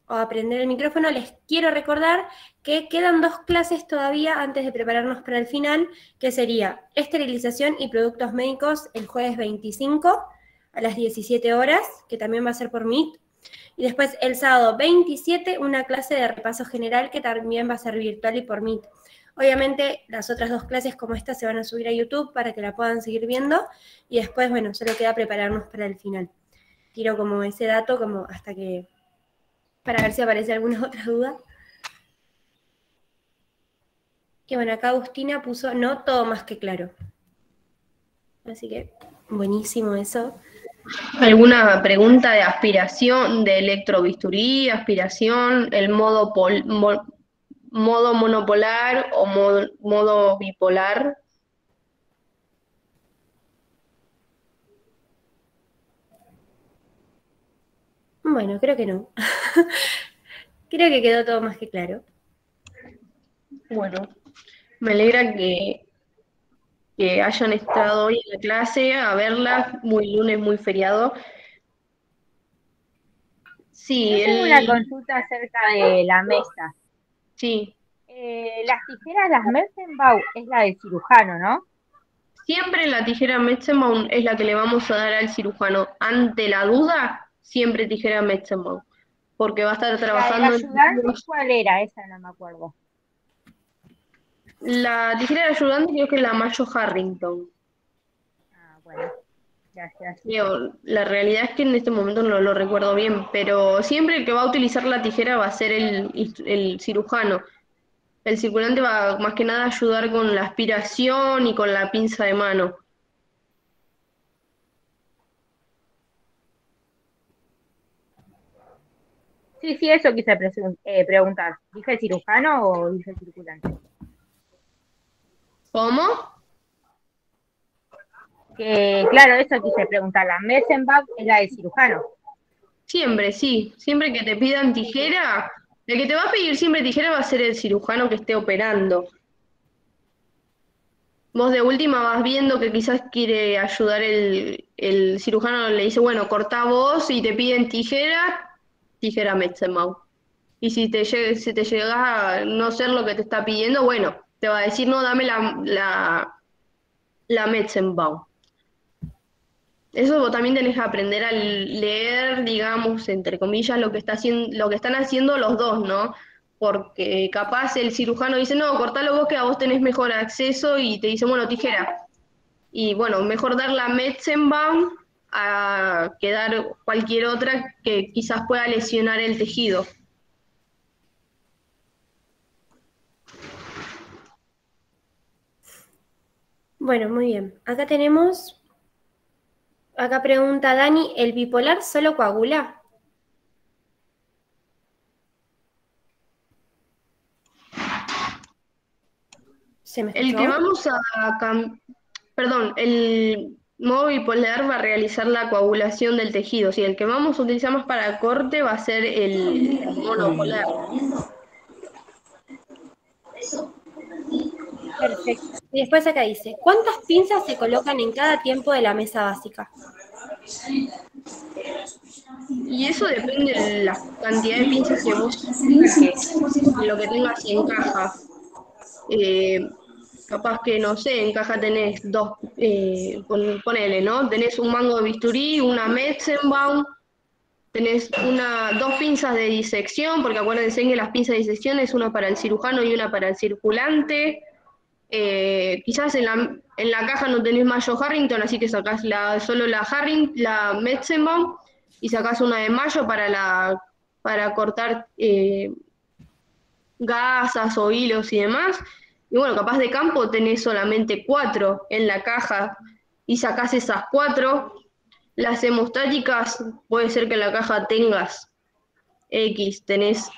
aprender el micrófono, les quiero recordar que quedan 2 clases todavía antes de prepararnos para el final, que sería esterilización y productos médicos el jueves 25 a las 17 horas, que también va a ser por Meet. Y después el sábado 27 una clase de repaso general que también va a ser virtual y por Meet. Obviamente las otras 2 clases como esta se van a subir a YouTube para que la puedan seguir viendo y después, bueno, solo queda prepararnos para el final. Tiro como ese dato como hasta que, para ver si aparece alguna otra duda. Y bueno, acá Agustina puso no todo más que claro. Así que buenísimo eso. ¿Alguna pregunta de aspiración, de electrobisturí, aspiración, el modo monopolar o modo bipolar? Bueno, creo que no. Creo que quedó todo más que claro. Bueno, me alegra que hayan estado hoy en la clase a verla, muy lunes, muy feriado. Sí, Yo tengo una consulta acerca de la mesa. Sí. Las tijeras, las Metzenbau, es la del cirujano, ¿no? Siempre la tijera Metzenbaum es la que le vamos a dar al cirujano. Ante la duda, siempre tijera Metzenbaum, porque va a estar trabajando... ¿La de ayudante cuál era? Esa no me acuerdo. La tijera de ayudante creo que es la Mayo Harrington. Bueno. Gracias. La realidad es que en este momento no lo recuerdo bien, pero siempre el que va a utilizar la tijera va a ser el cirujano. El circulante va más que nada a ayudar con la aspiración y con la pinza de mano. Sí, sí, eso quise preguntar. ¿Dije el cirujano o dije el circulante? ¿Cómo? Que, claro, eso quise preguntar. La Metzenbach es la del cirujano. Siempre, sí. Siempre que te pidan Sí, sí. tijera, el que te va a pedir siempre tijera va a ser el cirujano que esté operando. Vos de última vas viendo que quizás quiere ayudar el cirujano, le dice, bueno, cortá vos y te piden tijera, tijera Metzenbau. Y si te llegas a no ser lo que te está pidiendo, bueno, te va a decir, no, dame la Metzenbau. Eso vos también tenés que aprender a leer, digamos, entre comillas, lo que están haciendo los dos, ¿no? Porque capaz el cirujano dice, no, cortalo vos que a vos tenés mejor acceso y te dice, bueno, tijera. Y bueno, mejor dar la Metzenbaum a que dar cualquier otra que quizás pueda lesionar el tejido. Bueno, muy bien. Acá pregunta Dani, ¿el bipolar solo coagula? ¿Se me El que escuchó? vamos perdón, el modo bipolar va a realizar la coagulación del tejido. Sí, el que vamos a utilizar más para corte va a ser el monopolar. Perfecto. Y después acá dice, ¿cuántas pinzas se colocan en cada tiempo de la mesa básica? Y eso depende de la cantidad de pinzas que vos saques, de lo que tengas en caja. Capaz que, no sé, en caja tenés ponele, ¿no? Tenés un mango de bisturí, una Metzenbaum, tenés dos pinzas de disección, porque acuérdense que las pinzas de disección es una para el cirujano y una para el circulante. Quizás en la caja no tenés mayo Harrington, así que sacás solo la Metzenbaum y sacás una de mayo para cortar gasas o hilos y demás. Y bueno, capaz de campo tenés solamente 4 en la caja y sacás esas 4. Las hemostáticas puede ser que en la caja tengas tenés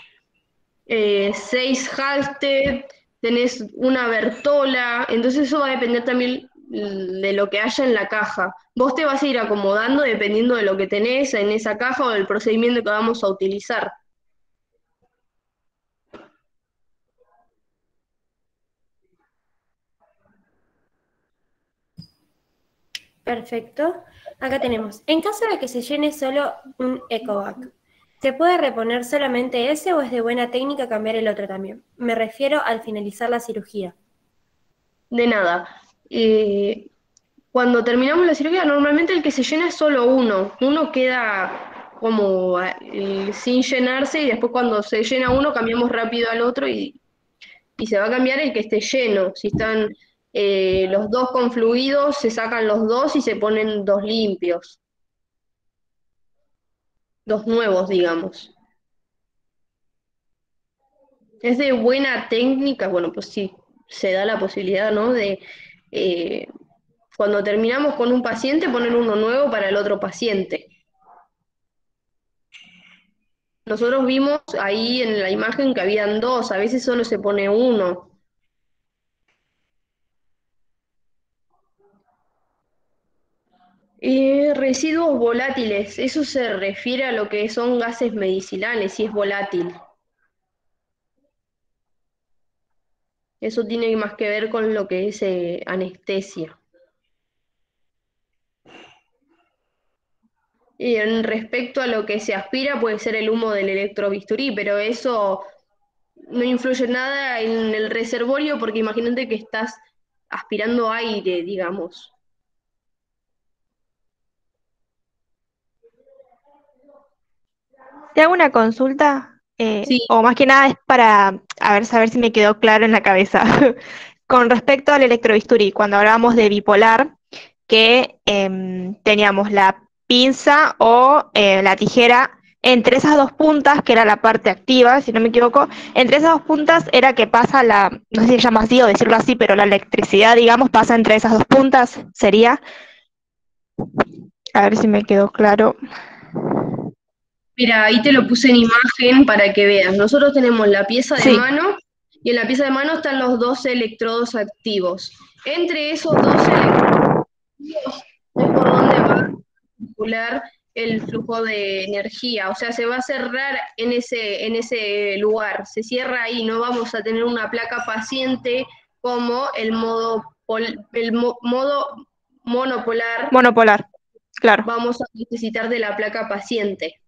6 Halsted, tenés una Bertola, entonces eso va a depender también de lo que haya en la caja. Vos te vas a ir acomodando dependiendo de lo que tenés en esa caja o del procedimiento que vamos a utilizar. Perfecto. Acá tenemos, en caso de que se llene solo un EcoVac, ¿se puede reponer solamente ese o es de buena técnica cambiar el otro también? Me refiero al finalizar la cirugía. De nada. Cuando terminamos la cirugía, normalmente el que se llena es solo uno. Uno queda como sin llenarse y después cuando se llena uno cambiamos rápido al otro y se va a cambiar el que esté lleno. Si están los dos con fluidos, se sacan los dos y se ponen dos limpios. Dos nuevos, digamos. Es de buena técnica, bueno, pues sí, se da la posibilidad, ¿no? De eh, cuando terminamos con un paciente, poner uno nuevo para el otro paciente. Nosotros vimos ahí en la imagen que habían dos, a veces solo se pone uno. Residuos volátiles, eso se refiere a lo que son gases medicinales, y es volátil. Eso tiene más que ver con lo que es anestesia. Y en respecto a lo que se aspira, puede ser el humo del electrobisturí, pero eso no influye nada en el reservorio porque imagínate que estás aspirando aire, digamos. Te hago una consulta, Sí, o más que nada es para saber si me quedó claro en la cabeza. Con respecto al electrobisturí, cuando hablábamos de bipolar, que teníamos la pinza o la tijera entre esas dos puntas, que era la parte activa, si no me equivoco, entre esas dos puntas era que pasa no sé si se llama así o decirlo así, pero la electricidad, digamos, pasa entre esas dos puntas, sería, a ver si me quedó claro. Mira, ahí te lo puse en imagen para que veas. Nosotros tenemos la pieza de Sí. mano y en la pieza de mano están los dos electrodos activos. Entre esos dos electrodos activos es por donde va a circular el flujo de energía. O sea, se va a cerrar en ese lugar. Se cierra ahí. No vamos a tener una placa paciente como el modo monopolar. Monopolar, claro. Vamos a necesitar de la placa paciente.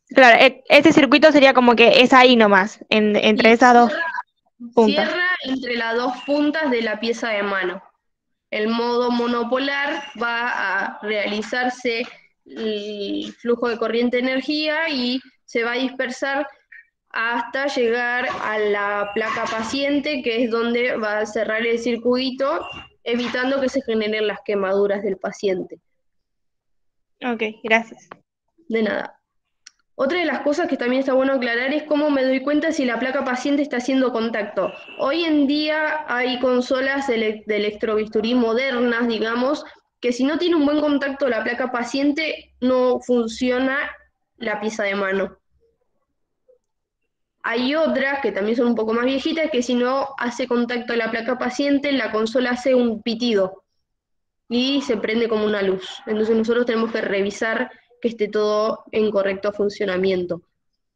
Claro, este circuito sería como que es ahí nomás, entre Sí, esas dos puntas. cierra entre las dos puntas de la pieza de mano. El modo monopolar va a realizarse el flujo de corriente de energía y se va a dispersar hasta llegar a la placa paciente, que es donde va a cerrar el circuito, evitando que se generen las quemaduras del paciente. Ok, gracias. De nada. Otra de las cosas que también está bueno aclarar es cómo me doy cuenta si la placa paciente está haciendo contacto. Hoy en día hay consolas de electrobisturí modernas, digamos, que si no tiene un buen contacto la placa paciente, no funciona la pieza de mano. Hay otras que también son un poco más viejitas, que si no hace contacto la placa paciente, la consola hace un pitido y se prende como una luz. Entonces nosotros tenemos que revisar que esté todo en correcto funcionamiento.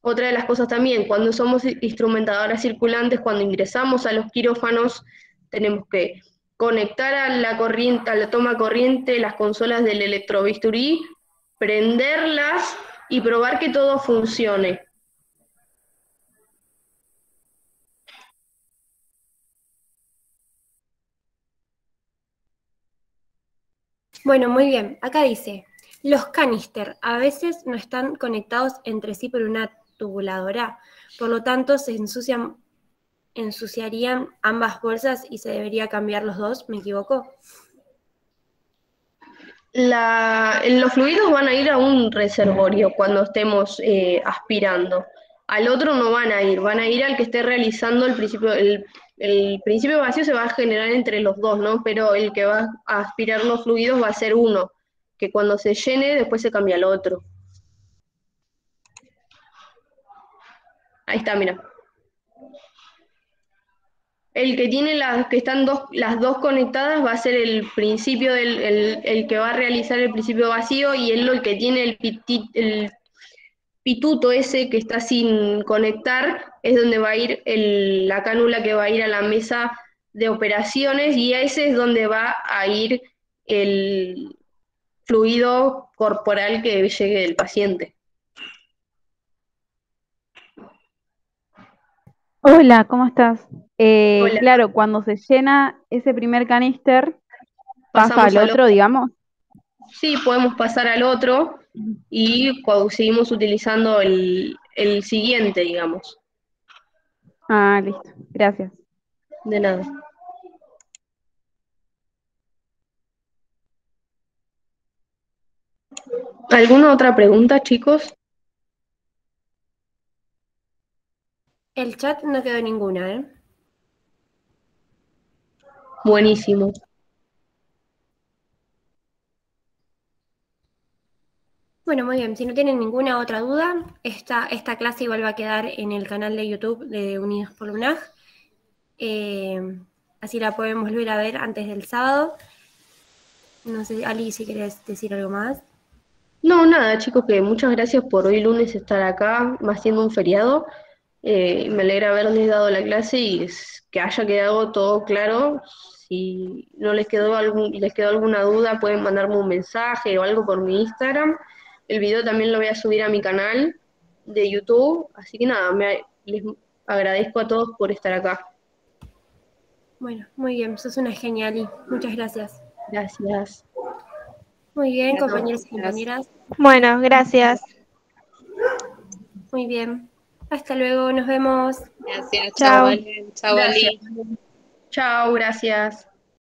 Otra de las cosas también, cuando somos instrumentadoras circulantes, cuando ingresamos a los quirófanos, tenemos que conectar a la corriente, a la toma corriente, las consolas del electrobisturí, prenderlas y probar que todo funcione. Bueno, muy bien. Acá dice, los canister a veces no están conectados entre sí por una tubuladora, por lo tanto se ensuciarían ambas bolsas y se debería cambiar los dos, ¿me equivoco? Los fluidos van a ir a un reservorio cuando estemos aspirando. Al otro no van a ir al que esté realizando el principio. El principio vacío se va a generar entre los dos, ¿no? Pero el que va a aspirar los fluidos va a ser uno, que cuando se llene después se cambia al otro. Ahí está, mira. El que tiene las dos conectadas va a ser el principio el que va a realizar el principio vacío, y el que tiene el pituto ese que está sin conectar es donde va a ir la cánula que va a ir a la mesa de operaciones, y a ese es donde va a ir el fluido corporal que llegue del paciente. Hola, ¿cómo estás? Hola. Claro, cuando se llena ese primer canister, pasa Pasamos al otro, digamos. Sí, podemos pasar al otro y cuando seguimos utilizando el siguiente, digamos. Ah, listo, gracias. De nada. ¿Alguna otra pregunta, chicos? El chat no quedó ninguna, ¿eh? Buenísimo. Bueno, muy bien. Si no tienen ninguna otra duda, esta clase igual va a quedar en el canal de YouTube de Unidos por UNAG. Así la pueden volver a ver antes del sábado. No sé, Ali, si querés decir algo más. No, nada, chicos, que muchas gracias por hoy lunes estar acá, más siendo un feriado. Me alegra haberles dado la clase y que haya quedado todo claro. Si no les quedó alguna duda, pueden mandarme un mensaje o algo por mi Instagram. El video también lo voy a subir a mi canal de YouTube. Así que nada, les agradezco a todos por estar acá. Bueno, muy bien, sos una genial. Muchas gracias. Gracias. Muy bien, Gracias. compañeros y compañeras. Bueno, gracias. Muy bien. Hasta luego, nos vemos. Gracias, Chao. chao, Valen. Chao, Ali. Gracias. Chao, gracias.